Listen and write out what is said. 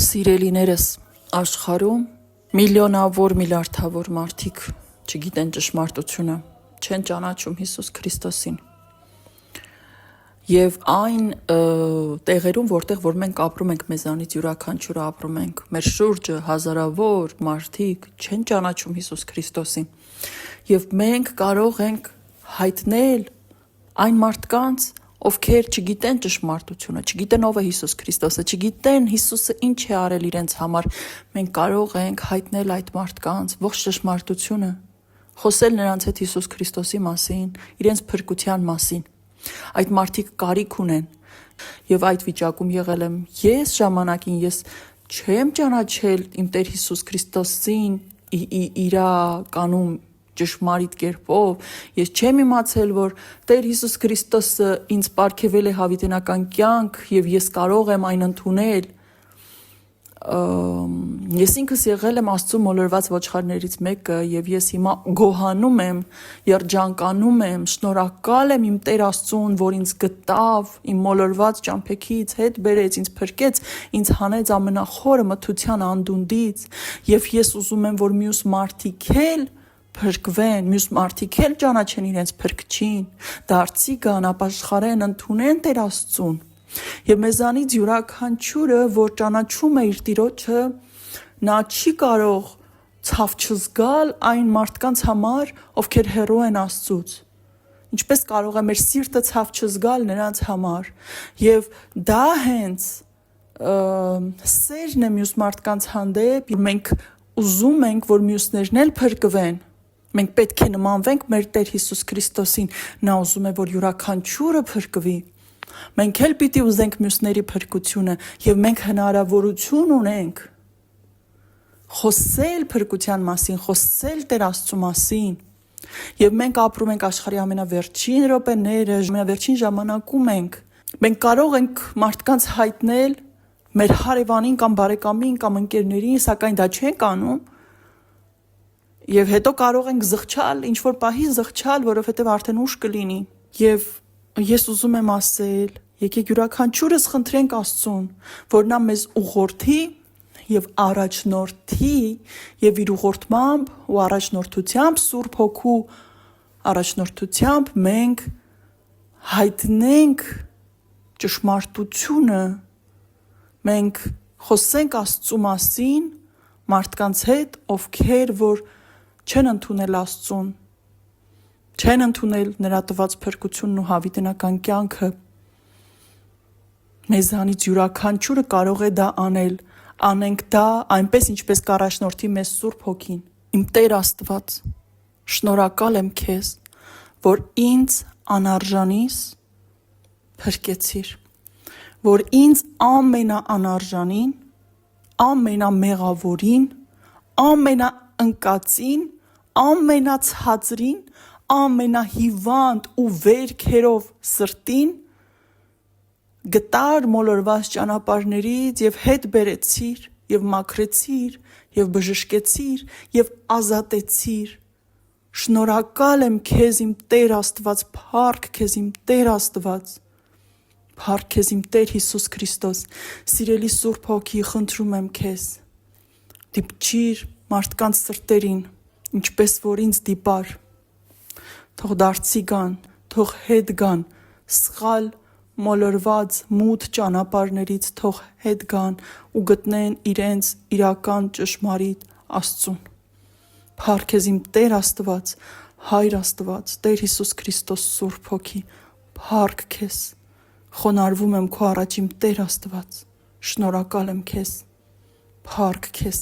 Սիրելիներս, աշխարհում միլիոնավոր միլիարդավոր մարդիկ չգիտեն ճշմարտությունը, չեն ճանաչում Հիսուս Քրիստոսին։ Եվ այն տեղերում, որտեղ որ մենք ապրում ենք, մեզանից յուրաքանչյուրը ապրում ենք, մեր շուրջը հազարավոր մարդիկ չեն ճանաչում Հիսուս Քրիստոսին։ Եւ մենք կարող ենք հայտնել այն մարդկանց, ովքեր չգիտեն ճշմարտությունը, չգիտեն ով է Հիսուս Քրիստոսը, չգիտեն Հիսուսը ինչ է արել իրենց համար, մենք կարող ենք հայտնել այդ մարդկանց ողջ ճշմարտությունը, խոսել նրանց հետ Հիսուս Քրիստոսի մասին, իրենց փրկության մասին։ Այդ մարդիկ կարիք ունեն, եւ այդ վիճակում եղել եմ ես ժամանակին, ես չեմ ճանաչել իմ Տեր Հիսուս Քրիստոսին իրականում ճշմարիտ կերպով, ես չեմ իմացել, որ Տեր Հիսուս Քրիստոսը ինձ պարգևել է հավիտենական կյանք եւ ես կարող եմ այն ընդունել։ Ես ինքս եղել եմ Աստծո մոլորված ոչխարներից մեկը եւ ես հիմա գոհանում եմ, երջանկանում եմ, շնորհակալ եմ իմ Տեր Աստծուն, որ ինձ գտավ, իմ մոլորված ճամփեքից հետ բերեց, ինձ փրկեց, ինձ հանեց ամենախորը մթության անդունդից եւ ես ուզում եմ, որ մյուս մարդիկ էլ փրկվեն, մյուս մարդիկ էլ ճանաչեն իրենց փրկչին, դարձի գան, ապաշխարեն, ընդունեն Տեր Աստծուն։ Եվ մեզանից յուրաքանչյուրը, որ ճանաչում է իր Տիրոջը, նա չի կարող ցավ չզգալ այն մարդկանց համար, ովքեր հեռու են Աստծուց։ Ինչպես կարող է մեր սիրտը ցավ չզգալ նրանց համար։ Եվ դա հենց սերն է մյուս մարդկանց հանդեպ, մենք ուզում ենք, որ մյուսներն էլ փրկվեն։ Մենք պետք է նմանվենք մեր Տեր Հիսուս Քրիստոսին, նա ուզում է, որ յուրաքանչյուրը փրկվի։ Մենք էլ պիտի ուզենք մյուսների փրկությունը եւ մենք հնարավորություն ունենք խոսել փրկության մասին, խոսել Տեր Աստծո մասին։ Եվ մենք ապրում ենք աշխարհի ամենավերջին րոպեները, ամենավերջին ժամանակում ենք։ Մենք կարող ենք մարդկանց հայտնել մեր հարևանին կամ բարեկամին կամ ընկերներին, սակայն դա չենք անում։ Եվ հետո կարող ենք զղջալ, ինչ որ պահի զղջալ, որովհետև արդեն ուշ կլինի։ Եվ ես ուզում եմ ասել, եկեք յուրաքանչյուրս խնդրենք Աստծուն, որ նա մեզ ուղղորդի եւ առաջնորդի եւ իր ուղղորդմամբ ու առաջնորդությամբ Սուրբ Հոգու առաջնորդությամբ մենք հայտնենք ճշմարտությունը, մենք խոսենք Աստծու մասին մարդկանց հետ, ովքեր որ չեն ընդունել Աստծուն, չեն ընդունել նրա տված փրկությունն ու հավիտենական կյանքը։ Մեզանից յուրաքանչյուրը կարող է դա անել, անենք դա այնպես, ինչպես կառաջնորդի մեզ Սուրբ Հոգին։ Իմ Տեր Աստված, շնորհակալ եմ քեզ, որ ինձ անարժանիս փրկեցիր, որ ինձ ամենաանարժանին, ամենամեղավորին, ամենաընկածին, ամենացածրին, ամենահիվանդ ու վերքերով սրտին գտար մոլորված ճանապարհներից եւ հետ բերեցիր եւ մաքրեցիր եւ բժշկեցիր եւ ազատեցիր։ Շնորհակալ եմ քեզ իմ Տեր Աստված, փառք քեզ իմ Տեր Աստված, փառք քեզ իմ Տեր Հիսուս Քրիստոս, սիրելի Սուրբ Հոգի, խնդրում եմ քեզ, դիպչիր մարդկանց սրտերին, ինչպես որ ինձ դիպար, թող դարձի գան, թող հետ գան, սխալ մոլորված մութ ճանապարհներից թող հետ գան ու գտնեն իրենց իրական ճշմարիտ Աստծուն։ Փառք քեզ իմ Տեր Աստված, Հայր Աստված, Տեր Հիսուս Քրիստոս Սուրբ Հոգի, փառք քեզ, խոնարհվում եմ քո առաջ իմ Տեր Աստված, շնորհակալ եմ քեզ, փառք քեզ։